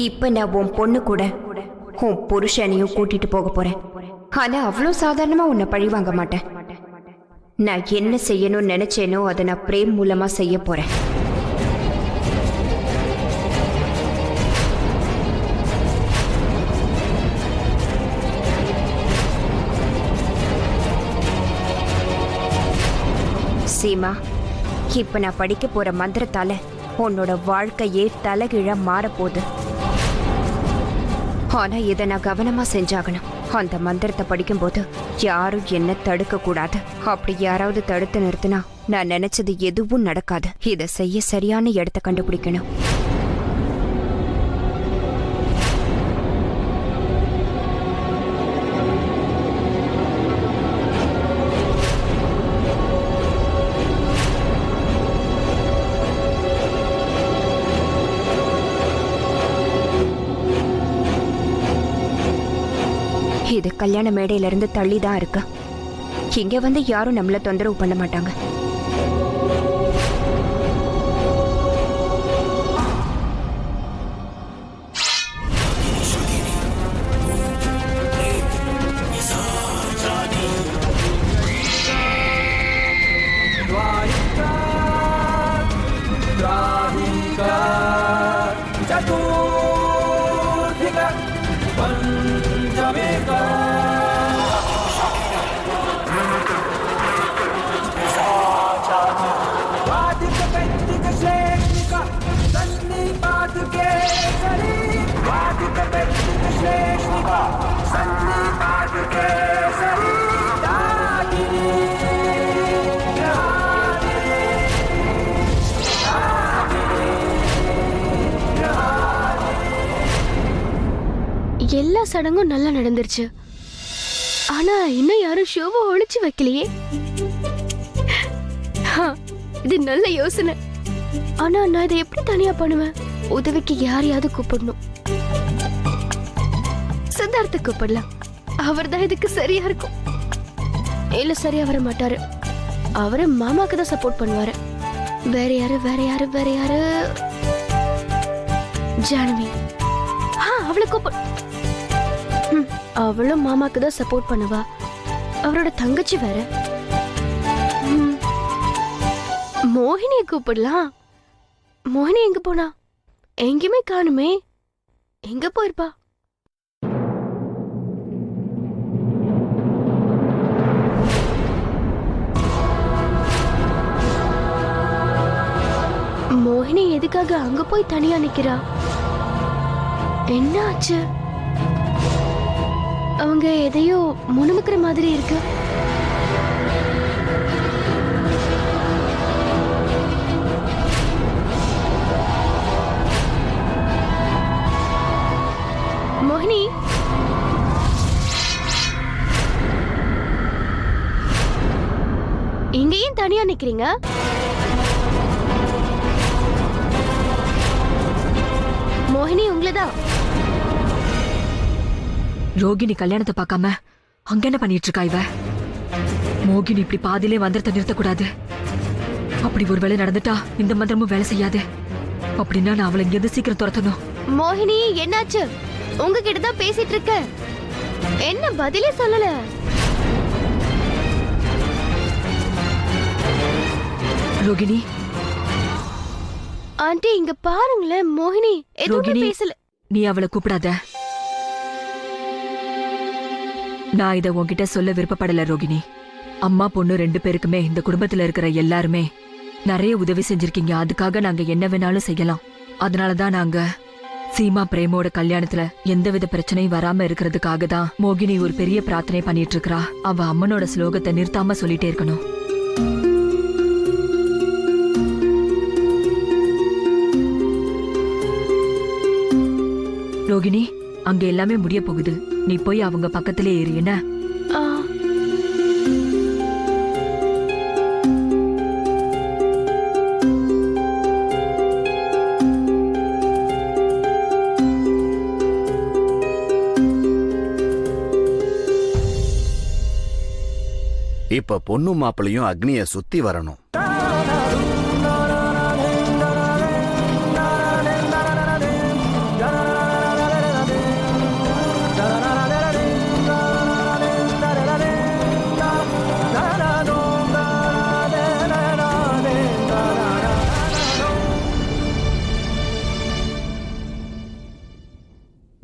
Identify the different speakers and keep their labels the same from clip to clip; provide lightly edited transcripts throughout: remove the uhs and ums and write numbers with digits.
Speaker 1: இப்ப நான் உன் பொண்ணு கூட உன் புருஷனையும் கூட்டிட்டு போக போறேன். ஆனா அவ்வளோ சாதாரணமா உன்னை பழி வாங்க மாட்டேன். நான் என்ன செய்யணும்னு நினைச்சேனோ அதை நான் பிரேம் மூலமா செய்ய போறேன். சீமா, இப்ப நான் படிக்க போற மந்திரத்தால உன்னோட வாழ்க்கையே தலைகீழா மாறப்போகுது. ஆனா இதை நான் கவனமா செஞ்சாகணும். அந்த மந்திரத்தை படிக்கும்போது யாரும் என்ன தடுக்க கூடாது. அப்படி யாராவது தடுத்து நிறுத்தினா நான் நினைச்சது எதுவும் நடக்காது. இதை செய்ய சரியான இடத்தை கண்டுபிடிக்கணும். இது கல்யாண மேடையில இருந்து தள்ளிதான் இருக்கு. இங்க வந்து யாரும் நம்மள தொந்தரவு பண்ண மாட்டாங்க.
Speaker 2: எல்லா சடங்கும் நல்லா நடந்துருச்சு. ஆனா இன்னும் யாரும் ஷோவை ஒழிச்சு வைக்கலையே. இது நல்ல யோசனை. ஆனா நான் இதை எப்படி தனியா பண்ணுவேன்? உதவிக்கு யாரையாவது கூப்பிடணும். சித்தார்த்த கூப்பிடலாம். அவர் தான் இதுக்கு சரியா இருக்கும். இல்ல சரியா வர மாட்டாரு. அவரு மாமாக்கு தான் சப்போர்ட் பண்ணுவாரு. வேற யாரு ஜானவி. அவளை கூப்பிடு. அவளும் மாமாக்கு தான் சப்போர்ட் பண்ணுவா. அவரோட தங்கச்சி வேற. மோகினிய கூப்பிடலாம். மோகினி எங்க போனா? எங்கேயுமே காணுமே. எங்க போயிருப்பா? மோகினி எதுக்காக அங்க போய் தனியா நிக்கிறா? என்ன ஆச்சு? அவங்க எதையோ முணுமுக்கிற மாதிரி இருக்கு. மோகினி, இங்க ஏன் தனியா நிக்கிறீங்க? மோகினி, உங்களதான்.
Speaker 3: ரோகிணி கல்யாணத்தை பார்க்காம அங்க என்ன பண்ணிட்டு இருக்கா இவ? மோகினி இப்படி பாதியிலே மந்திரத்தை நிறுத்தக்கூடாது. அப்படி ஒரு வேலை நடந்துட்டா இந்த மந்திரமும் வேலை செய்யாது. அப்படின்னா நான் அவளை இங்க இருந்து சீக்கிரம் துரத்தணும்.
Speaker 2: மோகினி, என்னாச்சு? உங்ககிட்ட தான் பேசிட்டு இருக்க. என்ன பதிலே சொல்லல?
Speaker 3: ரோகிணி.
Speaker 2: ஆண்டி, இங்க பாருங்களேன். மோகினி எதுவுமே பேசல.
Speaker 3: நீ அவளை கூப்பிடாத. நான் இதை உன்கிட்ட சொல்ல விருப்பப்படல ரோகிணி. அம்மா பொண்ணு 2 பேருக்குமே இந்த குடும்பத்துல இருக்கிற எல்லாருமே நிறைய உதவி செஞ்சிருக்கீங்க. அதுக்காக நாங்க என்ன வேணாலும் செய்யலாம். அதனாலதான் நாங்க சீமா பிரேமோட கல்யாணத்துல எந்தவித பிரச்சனையும் வராம இருக்கிறதுக்காக தான் மோகினி ஒரு பெரிய பிரார்த்தனை பண்ணிட்டு இருக்கா. அவ அம்மனோட ஸ்லோகத்தை நிறுத்தாம சொல்லிட்டே இருக்கணும். ரோகிணி, அங்க எல்லாமே முடிய போகுது. நீ போய் அவங்க பக்கத்திலே ஏறு. என்ன?
Speaker 4: இப்ப பொண்ணு மாப்பிளையும் அக்னிய சுத்தி வரணும்.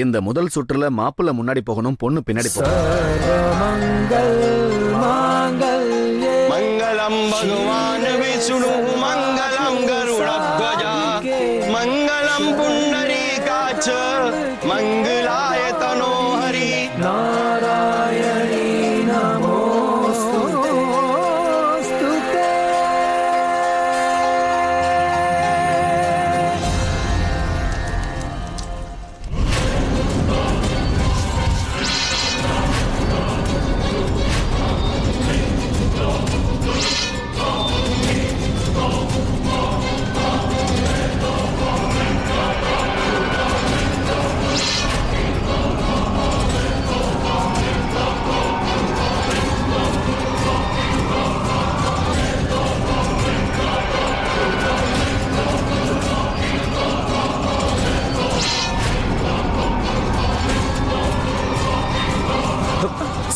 Speaker 4: இந்த முதல் சுற்றுல மாப்பிள்ளை முன்னாடி போகணும், பொண்ணு பின்னாடி போகணும்.
Speaker 5: மங்களம் பகவான் விஷ்ணு மங்களம் கருடத்வஜா மங்களம் புண்டரீகாட்ச மங்களாய தனோஹரி நாராயணி நமோஸ்துதே.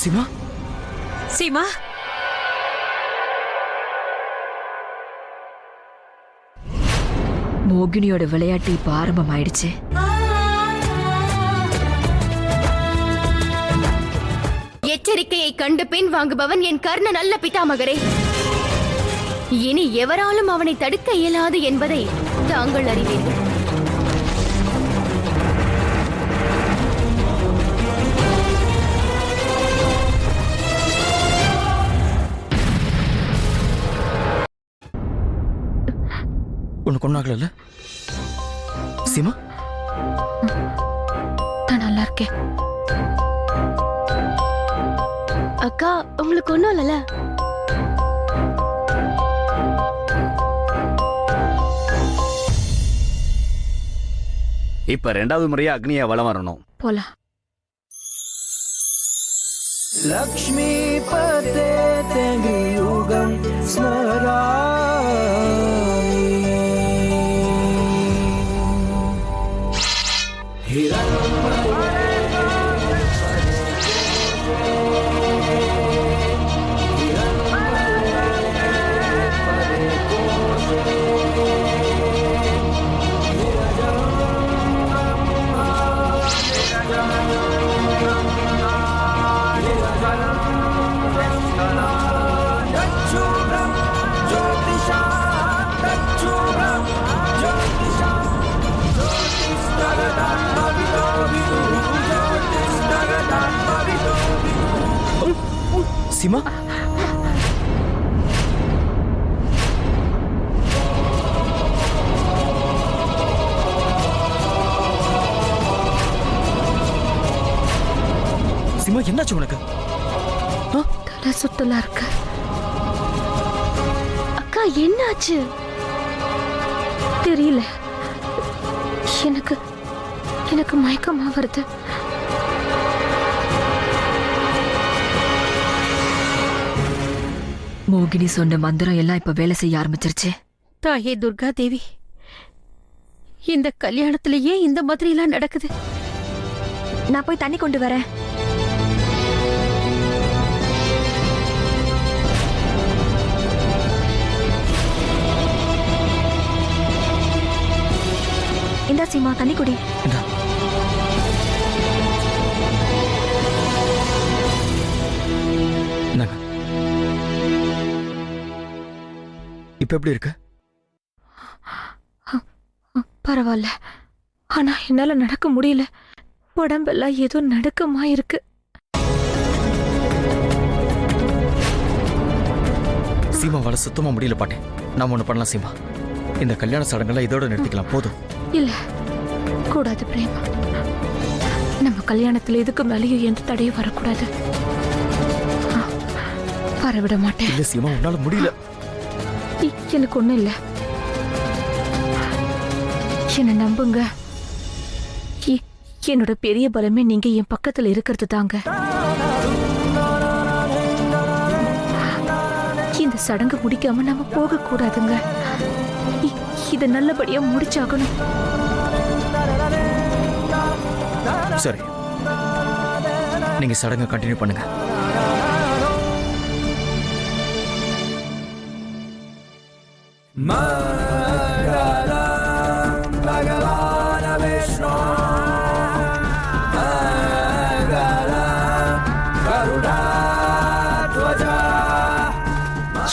Speaker 6: சீமா,
Speaker 3: சீமா, மோகினியோட விளையாட்டு இப்ப ஆரம்பமாயிடுச்சு.
Speaker 2: எச்சரிக்கையை கண்டு பின் வாங்குபவன் என் கர்ண நல்ல பிதாமகரே. இனி எவராலும் அவனை தடுக்க இயலாது என்பதை தாங்கள் அறிவீர்கள்.
Speaker 6: உனக்கு ஒன்றாகல சீமா?
Speaker 2: நான் நல்லா இருக்கேன் அக்கா. உங்களுக்கு ஒண்ணும் இல்லல?
Speaker 4: இப்ப 2வது முறையா அக்னியா வலம் வரணும்.
Speaker 2: போலாம்.
Speaker 7: லக்ஷ்மி பதே யுகம் ஸ்மராமி
Speaker 6: சீமா, சீமா என்னாச்சு உனக்கு?
Speaker 2: தலை சுத்தலா இருக்கு அக்கா. என்னாச்சு தெரியல. எனக்கு மயக்கமா வருது.
Speaker 3: மோகினி சொன்ன மந்திரம் எல்லாம் இப்ப வேலை செய்ய ஆரம்பிச்சிருச்சு.
Speaker 8: தாயே துர்கா தேவி, இந்த கல்யாணத்திலேயே இந்த மாதிரி எல்லாம் நடக்குது.
Speaker 3: நான் போய் தண்ணி கொண்டு வரேன். இந்தா சீமா, தண்ணி குடி.
Speaker 6: இப்ப எப்படி இருக்கு?
Speaker 8: பரவாயில்ல, ஆனா என்னால நடக்க முடியல. உடம்பெல்லாம் ஏதோ நடுக்கமா இருக்கு.
Speaker 6: சீமாவால சுத்தமா முடியல பாட்டே. நாம ஒண்ணு பண்ணலாம் சீமா, இந்த கல்யாண சடங்கெல்லாம் இதோட நிறுத்திக்கலாம். போதும்.
Speaker 8: இல்ல, கூடாது பிரேமா. நம்ம கல்யாணத்துல இதுக்கு மேலேயும் எந்த தடையும் வரக்கூடாது. வரவிட மாட்டேன்.
Speaker 6: இல்ல சீமா, உன்னால முடியல.
Speaker 8: எனக்கு ஒண்ணும் இல்ல, என்ன நம்புங்க. என்னோட பெரிய பலமே நீங்க என் பக்கத்துல இருக்கிறது தாங்க. இந்த சடங்கு முடிக்காம நாம போக கூடாதுங்க. இத நல்லபடியா முடிச்சாகணும்.
Speaker 6: சரி, நீங்க சடங்கை கண்டினியூ பண்ணுங்க.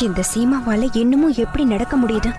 Speaker 1: இந்த சீமாவால இன்னமும் எப்படி நடக்க முடியுது?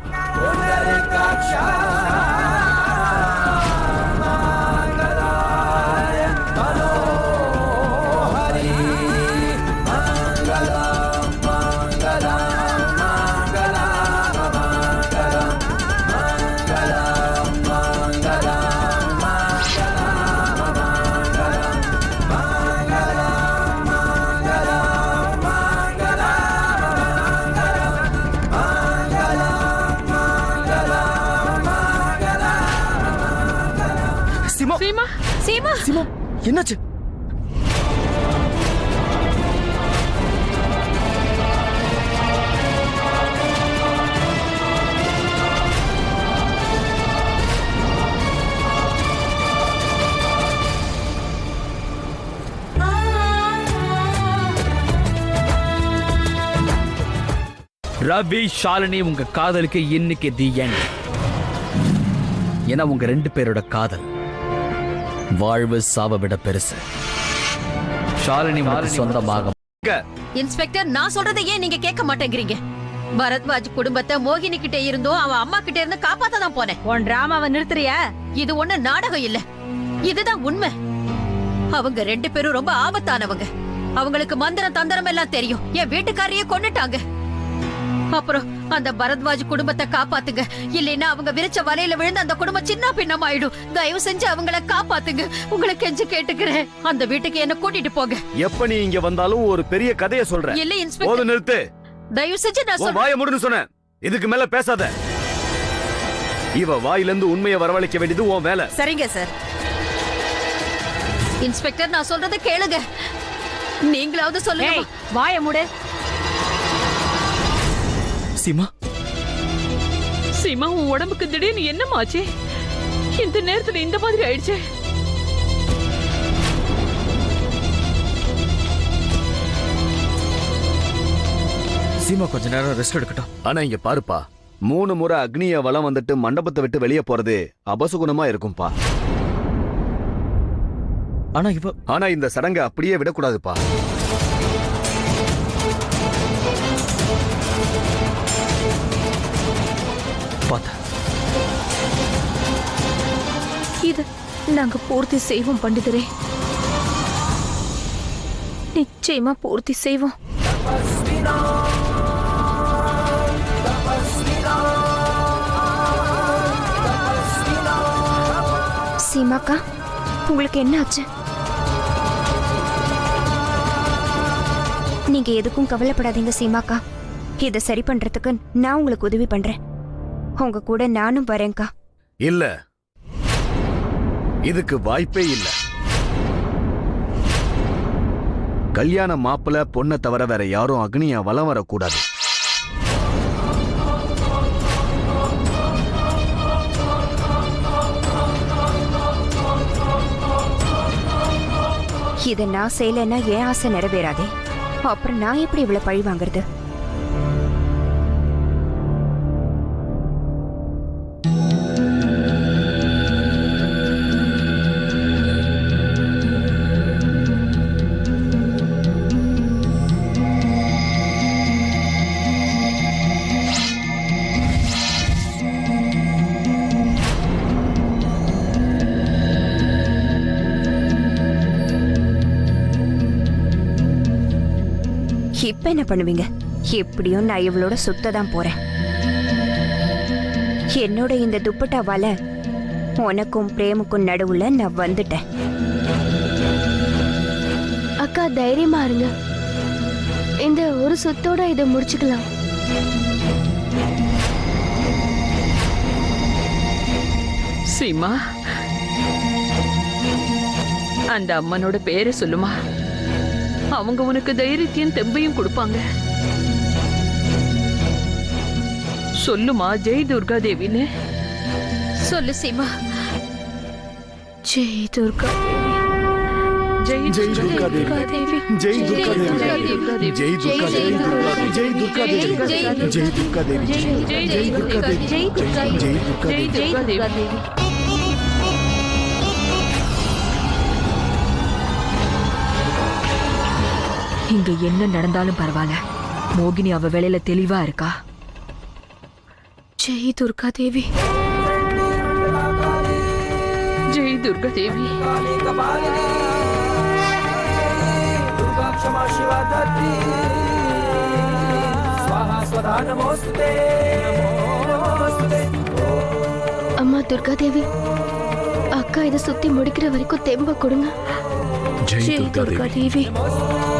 Speaker 3: சீமா சீமா
Speaker 6: சீமா என்னாச்சு?
Speaker 9: ரவி ஷாலினி உங்க காதலுக்கு இன்னைக்கு தி எண்ட். ஏன்னா உங்க 2 பேரோட காதல் வாழ்வு சாவ விட பெருசு. ஷாலினி உங்களுக்கு சொந்தமாக.
Speaker 10: இன்ஸ்பெக்டர், நான் சொல்றதை ஏன் நீங்க கேட்க மாட்டேங்கிறீங்க? பரத்வாஜ் குடும்பத்தை மோகினி கிட்ட இருந்தும் அவன் அம்மா கிட்ட இருந்து காப்பாத்த தான் போனேன். உன் டிராமாவை நிறுத்துறியா? இது ஒண்ணு நாடகம் இல்ல, இதுதான் உண்மை. அவங்க 2 பேரும் ரொம்ப ஆபத்தானவங்க. அவங்களுக்கு மந்திரம் தந்திரம் எல்லாம் தெரியும். என் வீட்டுக்காரையே கொன்னுட்டாங்க. அப்புறம் அந்த பரத்வாஜ் குடும்பத்தை காப்பாத்துங்க, இல்லைன்னா அவங்க விரிச்ச வலையில விழுந்து அந்த குடும்பம் சின்ன பின்னம் ஆயிடும். தயவு செஞ்சு அவங்கள காப்பாத்துங்க, உங்களை கெஞ்சு கேட்டுக்கிறேன். அந்த வீட்டுக்கு என்ன கூட்டிட்டு போங்க.
Speaker 4: எப்ப நீ இங்க வந்தாலும் ஒரு பெரிய கதையை சொல்ற.
Speaker 10: இல்ல இன்ஸ்பெக்டர்,
Speaker 4: நிறுத்து.
Speaker 10: தயவு செஞ்சு நான் சொல்றேன்.
Speaker 4: வாயை மூடுன்னு சொன்னேன். இதுக்கு மேல பேசாத. இவ வாயிலிருந்து உண்மையை வரவழைக்க வேண்டியது உன் வேலை.
Speaker 10: சரிங்க சார். இன்ஸ்பெக்டர், நான் சொல்றதை கேளுங்க. நீங்களாவது சொல்லுங்க. வாயை மூடு.
Speaker 6: சீமா
Speaker 3: சீமா, உன் உடம்புக்கு திடீர்னு என்னமாச்சு? இந்த நேரத்துல இந்த மாதிரி ஆயிடுச்சு.
Speaker 6: சீமா கொஞ்ச நேரம் ரெஸ்ட் எடுக்கட்டும்.
Speaker 4: ஆனா இங்க பாருப்பா, 3 முறை அக்னிய வலம் வந்துட்டு மண்டபத்தை விட்டு வெளியே போறது அபசுகுணமா இருக்கும்பா. ஆனா இந்த சடங்கை அப்படியே விடக்கூடாதுப்பா.
Speaker 8: இது நாங்க பூர்த்தி செய்வோம் பண்டிதரே, நிச்சயமா பூர்த்தி செய்வோம்.
Speaker 1: சீமாக்கா, உங்களுக்கு என்ன ஆச்சு? நீங்க எதுக்கும் கவலைப்படாதீங்க சீமாக்கா. இதை சரி பண்றதுக்கு நான் உங்களுக்கு உதவி பண்றேன். உங்க கூட நானும் வரேன்க்கா.
Speaker 4: இல்ல, இதுக்கு வாய்ப்பே இல்ல. கல்யாண மாப்பிள்ள பொண்ணை தவிர வேற யாரும் அக்னியா வலம் வரக்கூடாது.
Speaker 1: இதை நான் செய்யலைன்னா என் ஆசை நிறைவேறாதே. அப்புறம் நான் எப்படி இவ்வளவு பழி வாங்குறது? இப்ப என்ன பண்ணுவீங்க? எப்படியும் நான் இவளோட சுத்ததான் போறேன். என்னோட இந்த துப்பட்டாவால உனக்கும் பிரேமுக்கும் நடுவுல நான் வந்துட்டேன்.
Speaker 2: அக்கா தைரியமா இருங்க, இந்த ஒரு சுத்தோட இதை முடிச்சுக்கலாம்.
Speaker 3: சீமா, அந்த அம்மனோட பேரை சொல்லுமா. அவங்க உனக்கு தைரியத்தையும் தெம்பையும் கொடுப்பாங்க. சொல்லுமா, ஜெய் துர்கா தேவின்னு
Speaker 10: சொல்லு சீமா.
Speaker 8: ஜெய் துர்கா தேவி,
Speaker 4: ஜெய் துர்கா தேவி, ஜெய் துர்கா தேவி, ஜெய் துர்கா தேவி, ஜெய் துர்கா தேவி, ஜெய் துர்கா தேவி, ஜெய் துர்கா தேவி,
Speaker 8: ஜெய் துர்கா தேவி,
Speaker 4: ஜெய் துர்கா தேவி,
Speaker 8: ஜெய் துர்கா தேவி.
Speaker 3: இங்க என்ன நடந்தாலும் பரவாயில்ல, மோகினி அவ வேலையில தெளிவா இருக்கா.
Speaker 8: ஜெய் துர்கா தேவி, ஜெய் துர்கா தேவி.
Speaker 2: அம்மா துர்கா தேவி, அக்கா இதை சுத்தி முடிக்கிற வரைக்கும் தெம்ப கொடுங்க.
Speaker 8: ஜெய் துர்கா தேவி,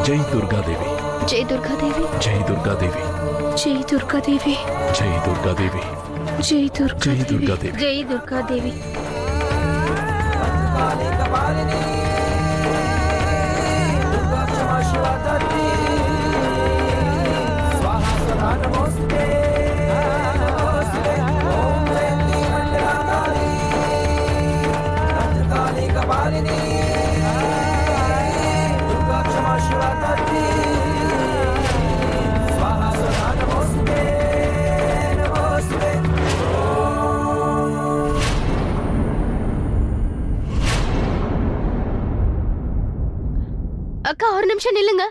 Speaker 4: ஜெய் துர்கா தேவி,
Speaker 2: ஜெய் துர்கா தேவி,
Speaker 4: ஜெய் துர்கா தேவி,
Speaker 8: ஜெய் துர்கா தேவி,
Speaker 4: ஜெய் துர்கா தேவி,
Speaker 8: ஜெய் துர்கா
Speaker 4: ஜெய் துர்கா
Speaker 8: தேவி,
Speaker 4: தேவி.
Speaker 8: ஜெய் துர்கா தேவி.
Speaker 2: அக்கா ஒரு நிமிஷம் நில்லுங்க.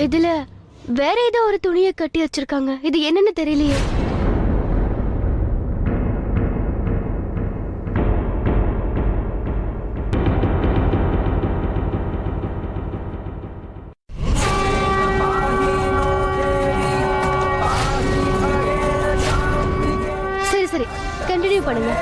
Speaker 2: இதுல வேற ஏதோ ஒரு துணியை கட்டி வச்சிருக்காங்க. இது என்னன்னு தெரியலையே. சரி சரி, கண்டினியூ பண்ணுங்க.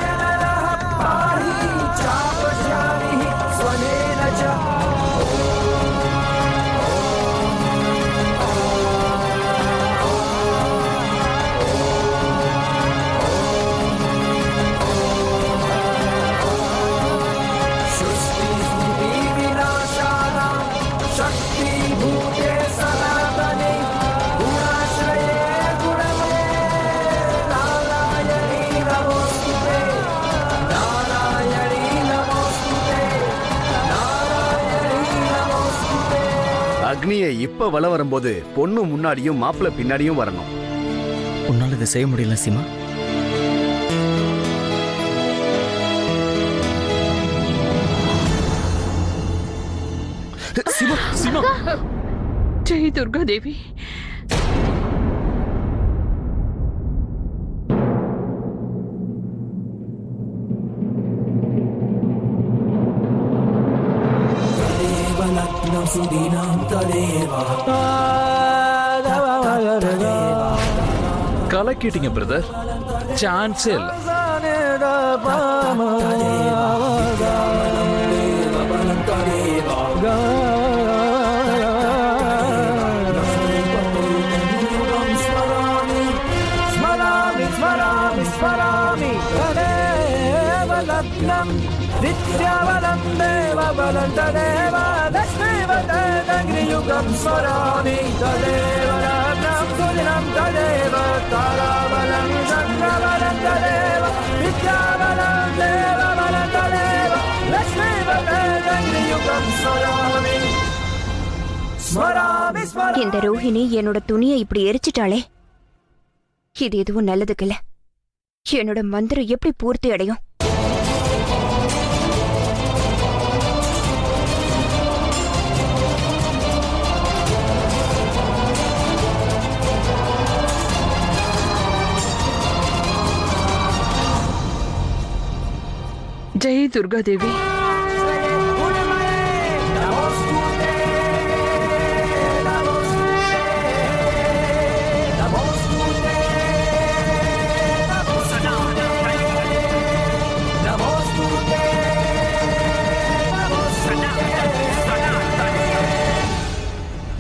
Speaker 4: அக்னியை இப்ப வள வரும்போது பொண்ணு முன்னாடியும் மாப்பிள்ள பின்னாடியும் வரணும்.
Speaker 6: உன்னால இதை செய்ய முடியல சீமா. சீமா, சீமா.
Speaker 8: ஜெய் துர்கா தேவி.
Speaker 11: கலக்கிட்டீங்க பிரதர், சான்ஸே இல்ல.
Speaker 7: विद्यावलं देवबलं तदेव लक्ष्मीवदग्नियुगं स्मरामि तदेव रत्नं सुदिनं तदेव ताराबलं चन्द्रबलं तदेव विद्यावलं देवबलं तदेव लक्ष्मीवदग्नियुगं स्मरामि स्मरामि स्मरामि.
Speaker 1: இந்த ரோஹிணி என்னோட துணியை இப்படி எரிச்சிட்டாளே, இது எதுவும் நல்லதுக்குல்ல. என்னோட மந்திரம் எப்படி பூர்த்தி அடையும்?
Speaker 8: ஜெய் துர்கா தேவி.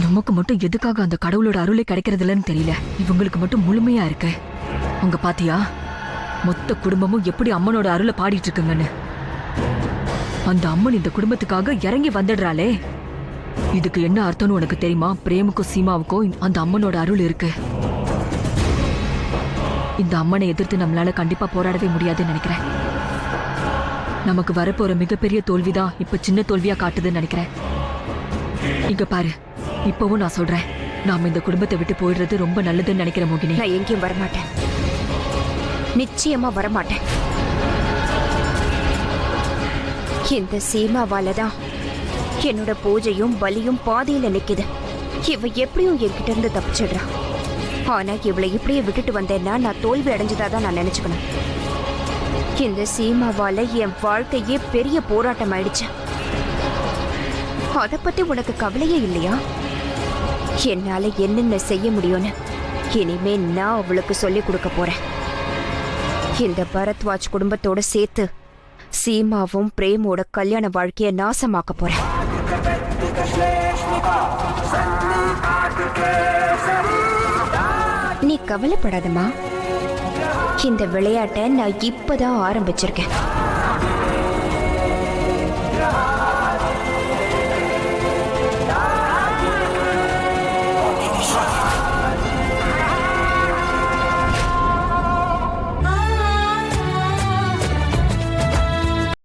Speaker 3: நமக்கு மட்டும் எதுக்காக அந்த கடவுளோட அருளை கிடைக்கிறது இல்லைன்னு தெரியல. இவங்களுக்கு மட்டும் முழுமையா இருக்கு. அவங்க பாத்தியா, மொத்த குடும்பமும் எப்படி அம்மனோட அருளை பாடிட்டு இருக்குங்கன்னு. அந்த அம்மன் இந்த குடும்பத்துக்காக இறங்கி வந்துடுறாளே, இதுக்கு என்ன அர்த்தம்னு உனக்கு தெரியுமா? பிரேமுக்கும் சீமாவுக்கும் அந்த அம்மனோட அருள் இருக்கு. இந்த அம்மனை எதிர்த்து நம்மளால கண்டிப்பா போராடவே முடியாதுன்னு நினைக்கிறேன். நமக்கு வரப்போற மிகப்பெரிய தோல்விதான் இப்ப சின்ன தோல்வியா காட்டுதுன்னு நினைக்கிறேன். இங்க பாரு, இப்பவும் நான் சொல்றேன், நாம இந்த குடும்பத்தை விட்டு போயிடுறது ரொம்ப நல்லதுன்னு நினைக்கிறேன் மோகினி.
Speaker 1: நான் எங்கேயும் வரமாட்டேன், நிச்சயமா வரமாட்டேன். இந்த சீமாவாலதான் என்னோட பூஜையும் பலியும் பாதியில நிக்குது. இவ எப்படியும் என்கிட்ட இருந்து தப்பிச்சிடுறா. ஆனா இவளை இப்படியே விட்டுட்டு வந்தேன்னா நான் தோல்வி அடைஞ்சதாதான் நான் நினைச்சுக்கணும். இந்த சீமாவால என் வாழ்க்கையே பெரிய போராட்டம் ஆயிடுச்சு. அத பத்தி உனக்கு கவலையே இல்லையா? என்னால என்னென்ன செய்ய முடியும்னு இனிமே நான் அவளுக்கு சொல்லி கொடுக்க போறேன். இந்த பரத்வாஜ் குடும்பத்தோட சேர்த்து சீமாவும் பிரேமோட கல்யாண வாழ்க்கைய நாசமாக்க போறேன். நீ கவலைப்படாதம்மா, இந்த விளையாட்டை நான் இப்பதான் ஆரம்பிச்சிருக்கேன்.